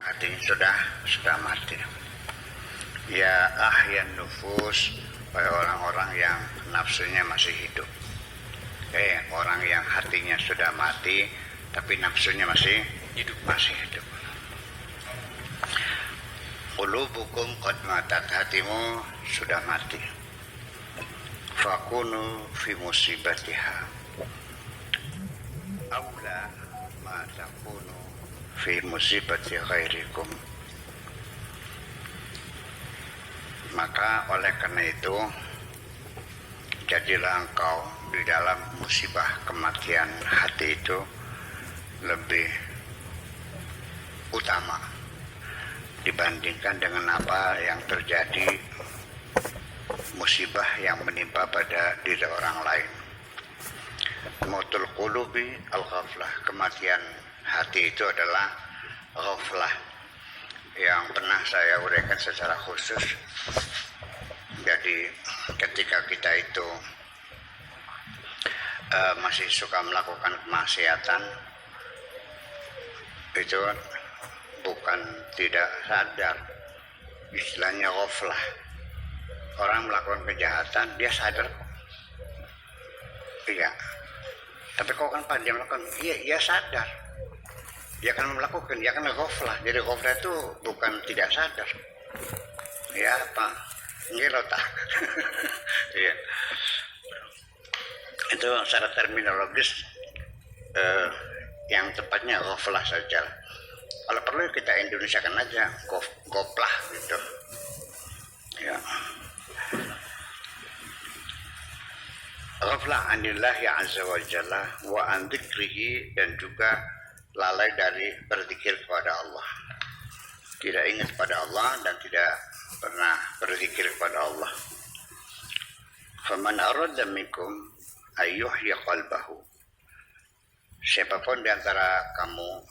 artinya sudah mati. Ya ahyan nufus, orang-orang yang nafsunya masih hidup. Orang yang hatinya sudah mati tapi nafsunya masih hidup. Qulubukum qad matat, hatimu sudah mati. Fakunu fi musibatiha aula ma takunu fi musibati ghairikum. Maka oleh karena itu, jadilah engkau di dalam musibah kematian hati itu lebih utama dibandingkan dengan apa yang terjadi musibah yang menimpa pada diri orang lain. Mautul qulubi al-ghaflah, kematian hati itu adalah ghaflah yang pernah saya uraikan secara khusus. Jadi ketika kita itu masih suka melakukan kemaksiatan, itu bukan tidak sadar, istilahnya ghaflah. Orang melakukan kejahatan dia sadar, iya, tapi kok kan dia melakukan, iya sadar, dia kan melakukan, dia kan ghaflah. Jadi ghaflah itu bukan tidak sadar, ya apa ngelotah. Iya, itu secara terminologis yang tepatnya ghaflah saja. Kalau perlu kita Indonesiakan aja goplah gitu. Ya. Ghaflah anillahi azza wa jalla wa an dzikrihi, dan juga lalai dari berzikir kepada Allah. Tidak ingat pada Allah dan tidak pernah berzikir kepada Allah. Faman arada minkum ayyuhya qalbahu, siapapun di antara kamu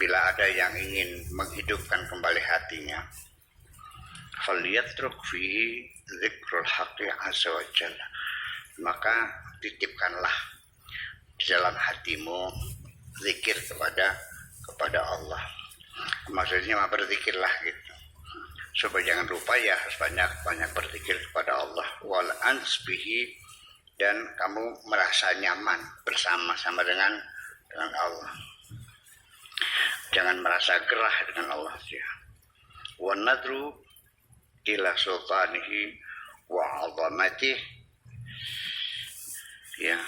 bila ada yang ingin menghidupkan kembali hatinya, falyatruk fihi dzikrul haqqi azza wa jalla, maka titipkanlah di dalam hatimu zikir kepada Allah. Maksudnya berzikirlah gitu, supaya jangan lupa, ya harus banyak berzikir kepada Allah. Wal ansbihi, dan kamu merasa nyaman bersama-sama dengan Allah. Jangan merasa gerah dengan Allah. Wa nadru ila sultanihi wa 'azamatihi, ya,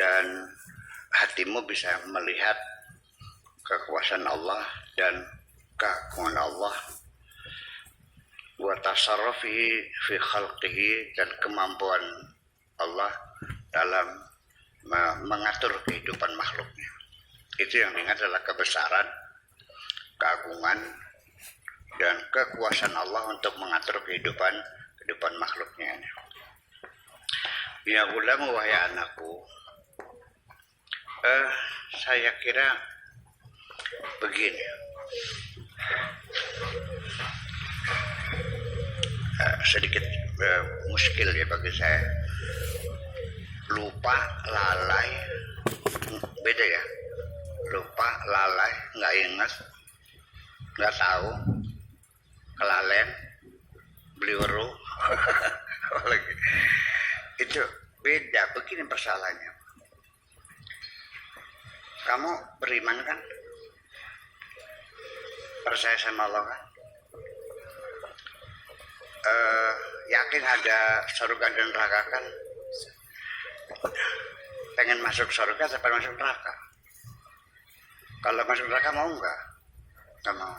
dan hatimu bisa melihat kekuasaan Allah dan keagungan Allah. Wa tasarrufihi fi khalqihi, dan kemampuan Allah dalam mengatur kehidupan makhluknya. Itu yang diingat adalah kebesaran, keagungan, dan kekuasaan Allah untuk mengatur kehidupan makhluknya. Ya gulamu wahai anakku, saya kira begini, sedikit muskil ya bagi saya. Lupa, lalai, beda ya. Lupa, lalai, nggak ingat, nggak tahu, kelalen, beliweru, lagi. Itu beda. Begini persoalannya. Kamu beriman kan? Percaya sama Allah kan? Yakin ada surga dan neraka kan? Pengen masuk surga atau pengen masuk neraka? Kalau masuk neraka mau nggak? Nggak mau.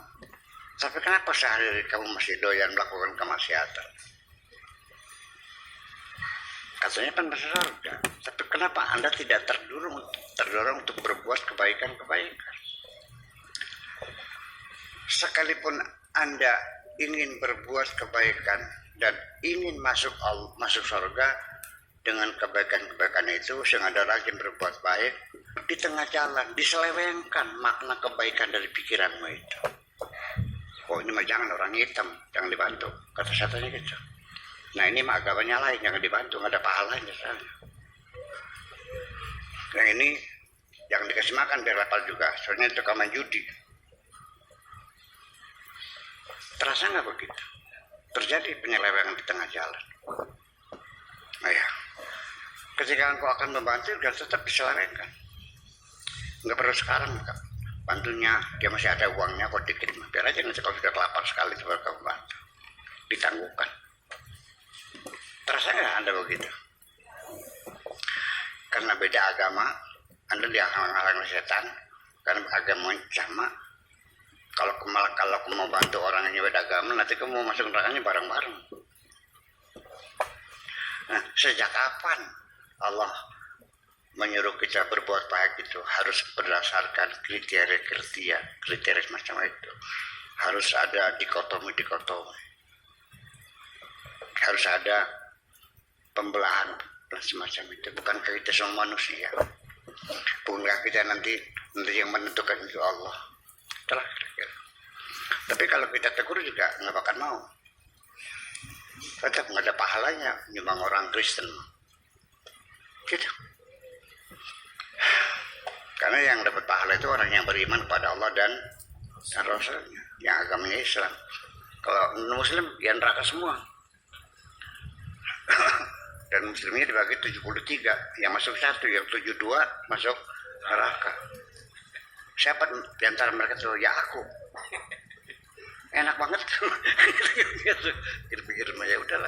Tapi kenapa sehari-hari kamu masih doyan melakukan kemaksiatan? Katanya kan masuk surga. Tapi kenapa Anda tidak terdorong untuk berbuat kebaikan-kebaikan? Sekalipun Anda ingin berbuat kebaikan dan ingin masuk surga dengan kebaikan-kebaikan itu, sehingga Anda rajin berbuat baik, di tengah jalan diselewengkan makna kebaikan dari pikiranmu itu. Oh, ini mah jangan orang hitam, jangan dibantu, kata setannya gitu. Nah, ini mah agamanya lain, jangan dibantu, nggak ada pahalanya. Yang ini jangan dikasih makan biar lapar juga, soalnya itu kaman judi. Terasa nggak begitu? Terjadi penyelewengan di tengah jalan. Nah ya, ketika engkau akan membantu, dan tetap diselewengkan. Nggak perlu sekarang, Kak. Bantunya, dia masih ada uangnya, kok dikit. Biar aja nanti kalau sudah lapar sekali, baru kamu bantu. Ditangguhkan. Terasa nggak Anda begitu? Karena beda agama, Anda dihalang-halang setan. Karena agama sama. Kalau kamu mau bantu orang yang beda agama, nanti kamu mau masuk nerakanya bareng-bareng. Nah, sejak kapan Allah menyuruh kita berbuat baik itu harus berdasarkan kriteria semacam itu. Harus ada dikotomi. Harus ada pembelahan semacam itu. Bukankah kita semua manusia? Bukankah kita nanti yang menentukan itu Allah? Itulah kira-kira. Tapi kalau kita tegur juga nggak bakal mau. Tetap nggak ada pahalanya nyumbang orang Kristen. Gitu. Karena yang dapat pahala itu orang yang beriman kepada Allah dan Rasulnya, yang agamanya Islam. Kalau Muslim ya neraka semua. Dan Muslimnya dibagi 73, yang masuk 1, yang 72 masuk neraka. Siapa di antara mereka tuh? Ya aku. Enak banget. Pikir-pikir ya udahlah.